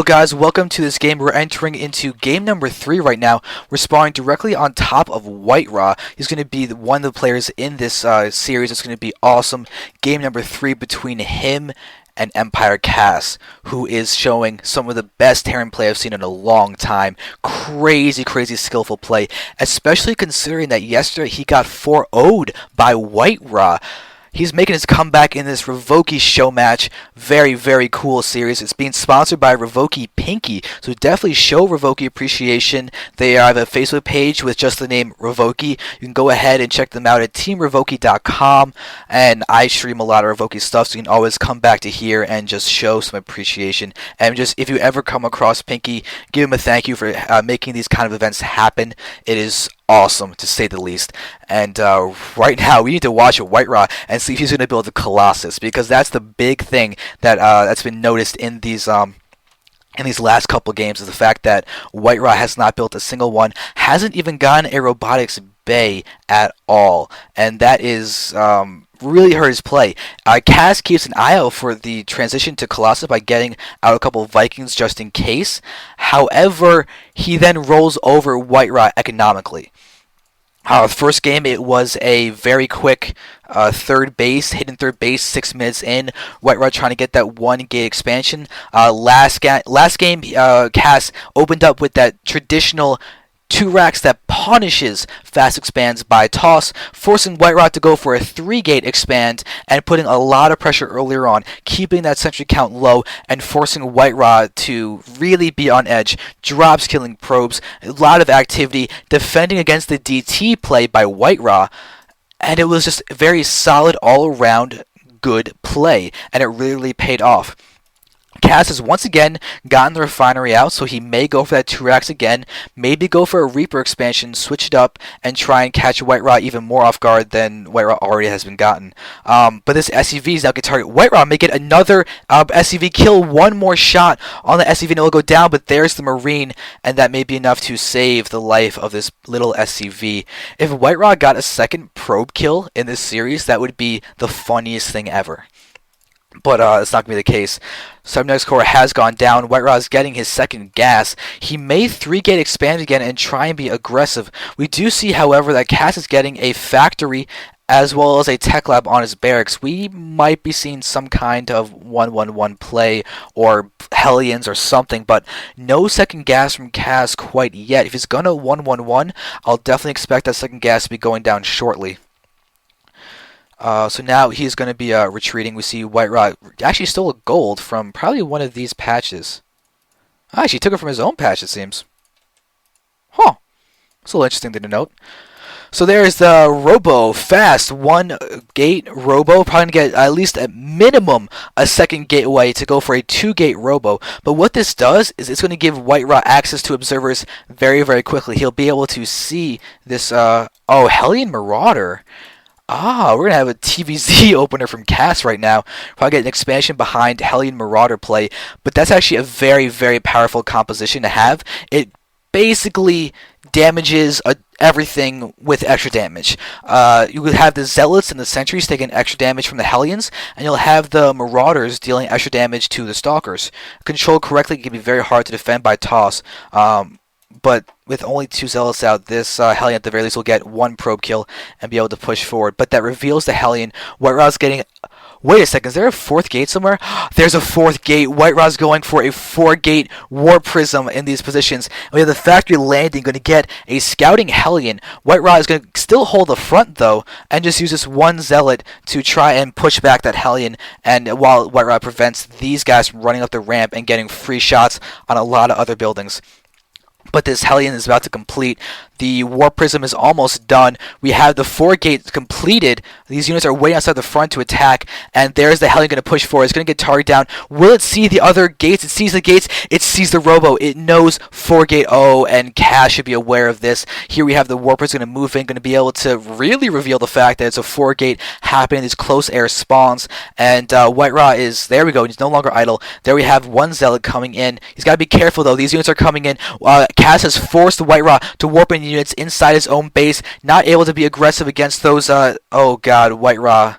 Hello guys, welcome to this game. We're entering into game number 3 right now. We're spawning directly on top of WhiteRa. He's going to be one of the players in this series. It's going to be awesome. Game number 3 between him and Empire.Kas, who is showing some of the best Terran play I've seen in a long time. Crazy skillful play, especially considering that yesterday he got 4-0'd by WhiteRa. He's making his comeback in this Revoki Showmatch. Very cool series. It's being sponsored by RevokiPinky, so definitely show Revoki appreciation. They have a Facebook page with just the name Revoki. You can go ahead and check them out at teamrevoki.com, and I stream a lot of Revoki stuff, so you can always come back to here and just show some appreciation. And just, if you ever come across Pinky, give him a thank you for making these kind of events happen. It is awesome, to say the least. And right now we need to watch WhiteRa and see if he's going to build the Colossus, because that's the big thing that that's been noticed in these last couple games, is the fact that WhiteRa has not built a single one, hasn't even gotten a robotics bay at all, and that is really hurt his play. Kas keeps an eye out for the transition to Colossus by getting out a couple of Vikings just in case. However, he then rolls over WhiteRa economically. First game, it was a very quick third base, hidden third base, 6 minutes in. WhiteRa trying to get that 1-gate expansion. Last game, Kas opened up with that traditional 2 racks that punishes fast expands by toss, forcing WhiteRa to go for a 3-gate expand and putting a lot of pressure earlier on, keeping that sentry count low and forcing WhiteRa to really be on edge. Drops killing probes, a lot of activity, defending against the DT play by WhiteRa, and it was just very solid all-around good play, and it really paid off. Kas has once again gotten the refinery out, so he may go for that 2 racks again, maybe go for a Reaper expansion, switch it up, and try and catch WhiteRa even more off guard than WhiteRa already has been gotten. But this SCV is now going to target WhiteRa, may get another SCV kill, one more shot on the SCV, and it will go down, but there's the Marine, and that may be enough to save the life of this little SCV. If WhiteRa got a second probe kill in this series, that would be the funniest thing ever. But it's not going to be the case. Subnext core has gone down. WhiteRa is getting his second gas. He may 3-gate expand again and try and be aggressive. We do see, however, that Kas is getting a factory as well as a tech lab on his barracks. We might be seeing some kind of 1-1-1 play or Hellions or something, but no second gas from Kas quite yet. If he's going to 1-1-1, I'll definitely expect that second gas to be going down shortly. So now he's going to be retreating. We see WhiteRa actually stole a gold from probably one of these patches. Actually, took it from his own patch, it seems. Huh. It's a little interesting thing to note. So there's the Robo, fast, 1-gate Robo. Probably going to get at least at minimum a second gateway to go for a 2-gate Robo. But what this does is it's going to give WhiteRa access to observers very quickly. He'll be able to see this, Hellion Marauder. We're going to have a TVZ opener from Kas right now. Probably get an expansion behind Hellion Marauder play, but that's actually a very powerful composition to have. It basically damages everything with extra damage. You will have the Zealots and the Sentries taking extra damage from the Hellions, and you'll have the Marauders dealing extra damage to the Stalkers. Controlled correctly, it can be very hard to defend by toss. But with only 2 Zealots out, this Hellion at the very least will get 1 probe kill and be able to push forward. But that reveals the Hellion. WhiteRa's getting... Wait a second, is there a 4th gate somewhere? There's a 4th gate. WhiteRa's going for a 4-gate War Prism in these positions. And we have the factory landing, going to get a scouting Hellion. WhiteRa is going to still hold the front, though, and just use this 1 Zealot to try and push back that Hellion. And while WhiteRa prevents these guys from running up the ramp and getting free shots on a lot of other buildings. But this Hellion is about to complete. The War Prism is almost done. We have the 4 gates completed. These units are waiting outside the front to attack. And there's the Hellion going to push forward. It's going to get targeted down. Will it see the other gates? It sees the gates. It sees the Robo. It knows 4 gate. Oh, and Kas should be aware of this. Here we have the War Prism going to move in. Going to be able to really reveal the fact that it's a 4 gate happening. These close air spawns. And WhiteRa is... There we go. He's no longer idle. There we have 1 Zealot coming in. He's got to be careful, though. These units are coming in. Kas has forced WhiteRa to warp in units inside his own base, not able to be aggressive against those, oh god, WhiteRa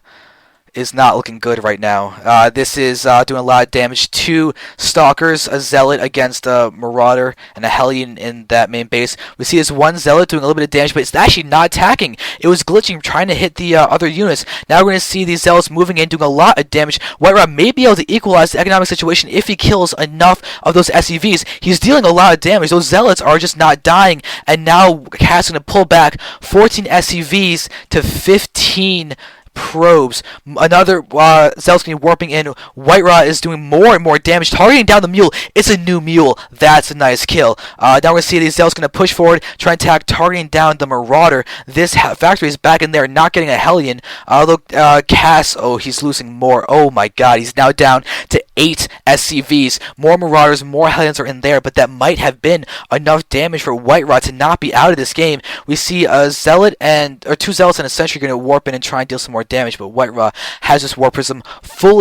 is not looking good right now. This is doing a lot of damage to Stalkers, a Zealot against a Marauder, and a Hellion in that main base. We see this one Zealot doing a little bit of damage, but it's actually not attacking. It was glitching, trying to hit the other units. Now we're going to see these Zealots moving in, doing a lot of damage. WhiteRa may be able to equalize the economic situation if he kills enough of those SCVs. He's dealing a lot of damage. Those Zealots are just not dying, and now Kas is going to pull back 14 SCVs to 15 probes. Another Zealot's going to be warping in. WhiteRa is doing more and more damage, targeting down the mule. It's a new mule. That's a nice kill. Now we're going to see these Zealots going to push forward, try and attack, targeting down the Marauder. This factory is back in there, not getting a Hellion. Although Kas, oh, he's losing more. Oh my god, he's now down to 8 SCVs. More Marauders, more Hellions are in there, but that might have been enough damage for WhiteRa to not be out of this game. We see a Zealot or 2 Zealots and a Sentry going to warp in and try and deal some more damage, but WhiteRa has this War Prism, full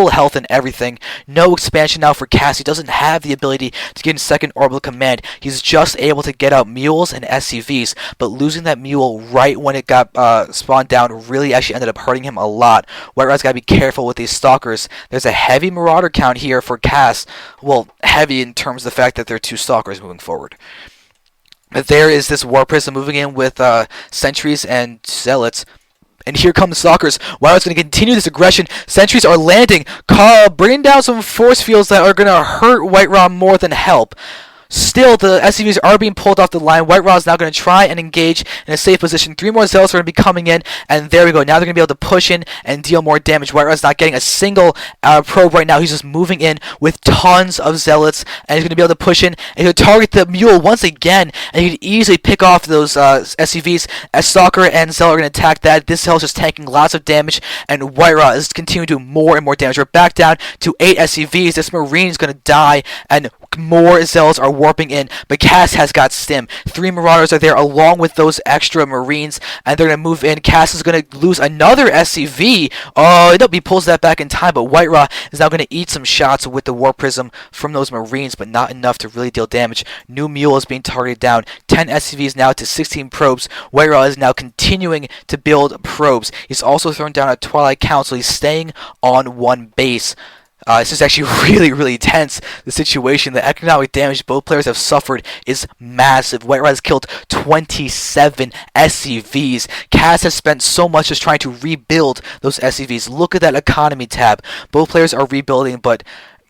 health and everything. No expansion now for Kas. He doesn't have the ability to get in second orbital command. He's just able to get out mules and SCVs, but losing that mule right when it got spawned down really actually ended up hurting him a lot. WhiteRa's got to be careful with these Stalkers. There's a heavy Marauder count here for Kas. Well, heavy in terms of the fact that there are 2 Stalkers moving forward. But there is this War Prism moving in with Sentries and Zealots. And here come the Stalkers. WhiteRa's going to continue this aggression. Sentries are landing, bringing down some force fields that are going to hurt WhiteRa more than help. Still, the SCVs are being pulled off the line. WhiteRa is now going to try and engage in a safe position. 3 more Zealots are going to be coming in, and there we go. Now they're going to be able to push in and deal more damage. WhiteRa is not getting a single probe right now. He's just moving in with tons of Zealots, and he's going to be able to push in, and he'll target the mule once again, and he can easily pick off those SCVs. As Stalker and Zealot are going to attack that, this Zealot's just tanking lots of damage, and WhiteRa is continuing to do more and more damage. We're back down to 8 SCVs. This Marine is going to die, and more Zealots are warping in, but Kas has got stim. 3 Marauders are there along with those extra Marines, and they're going to move in. Kas is going to lose another SCV. Oh, nope, he pulls that back in time, but WhiteRa is now going to eat some shots with the War Prism from those Marines, but not enough to really deal damage. New mule is being targeted down. 10 SCVs now to 16 probes. WhiteRa is now continuing to build probes. He's also thrown down a Twilight Council. He's staying on 1 base. This is actually really tense. The situation, the economic damage both players have suffered is massive. WhiteRa has killed 27 SCVs. Kas has spent so much just trying to rebuild those SCVs. Look at that economy tab. Both players are rebuilding, but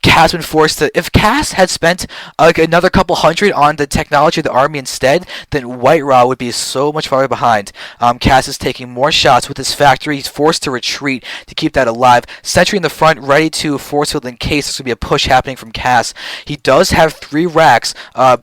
Kas been forced to. If Kas had spent like another couple hundred on the technology of the army instead, then WhiteRa would be so much farther behind. Kas is taking more shots with his factory. He's forced to retreat to keep that alive. Sentry in the front, ready to force field in case there's going to be a push happening from Kas. He does have 3 racks,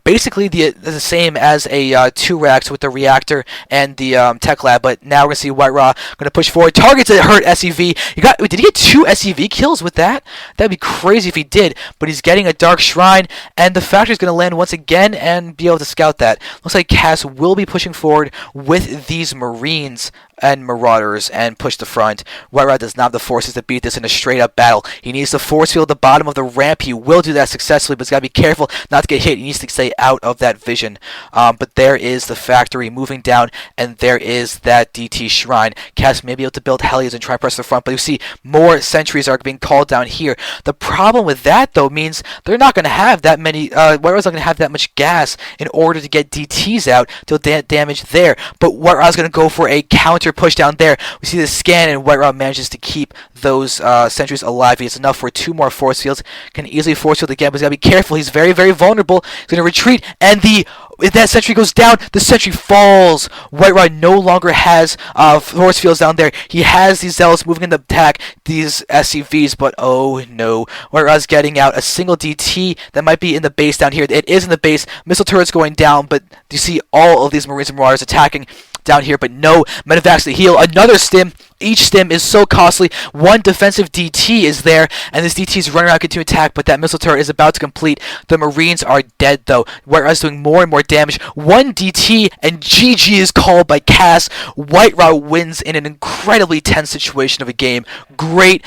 basically the same as a 2 racks with the reactor and the tech lab. But now we're going to see WhiteRa going to push forward. Targets that hurt SCV. Did he get 2 SCV kills with that? That'd be crazy if he did, but he's getting a Dark Shrine, and the factory's going to land once again and be able to scout that. Looks like Kas will be pushing forward with these Marines and Marauders and push the front. WhiteRa does not have the forces to beat this in a straight-up battle. He needs to force field at the bottom of the ramp. He will do that successfully, but he's got to be careful not to get hit. He needs to stay out of that vision. But there is the factory moving down, and there is that DT Shrine. Kas may be able to build Hellions and try and press the front, but you see more Sentries are being called down here. The problem with that, though, means they're not going to have that many, WhiteRa's not going to have that much gas in order to get DTs out to damage there. But WhiteRa's going to go for a counter push down there. We see the scan, and WhiteRa manages to keep those Sentries alive. He has enough for 2 more force fields. Can easily force field again, but he's got to be careful. He's very vulnerable. He's going to retreat, and if that Sentry goes down, the Sentry falls. WhiteRa no longer has force fields down there. He has these Zealots moving in the attack, these SCVs, but oh no. WhiteRa's getting out a single DT that might be in the base down here. It is in the base. Missile turrets going down, but you see all of these Marines and Marauders attacking down here, but no medevacs to heal. Another stim. Each stim is so costly. 1 defensive DT is there, and this DT is running around continuing to attack, but that missile turret is about to complete. The Marines are dead, though. WhiteRa's doing more and more damage. 1 DT, and GG is called by Kas. WhiteRa wins in an incredibly tense situation of a game. Great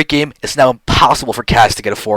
game. It's now impossible for Kas to get a 4.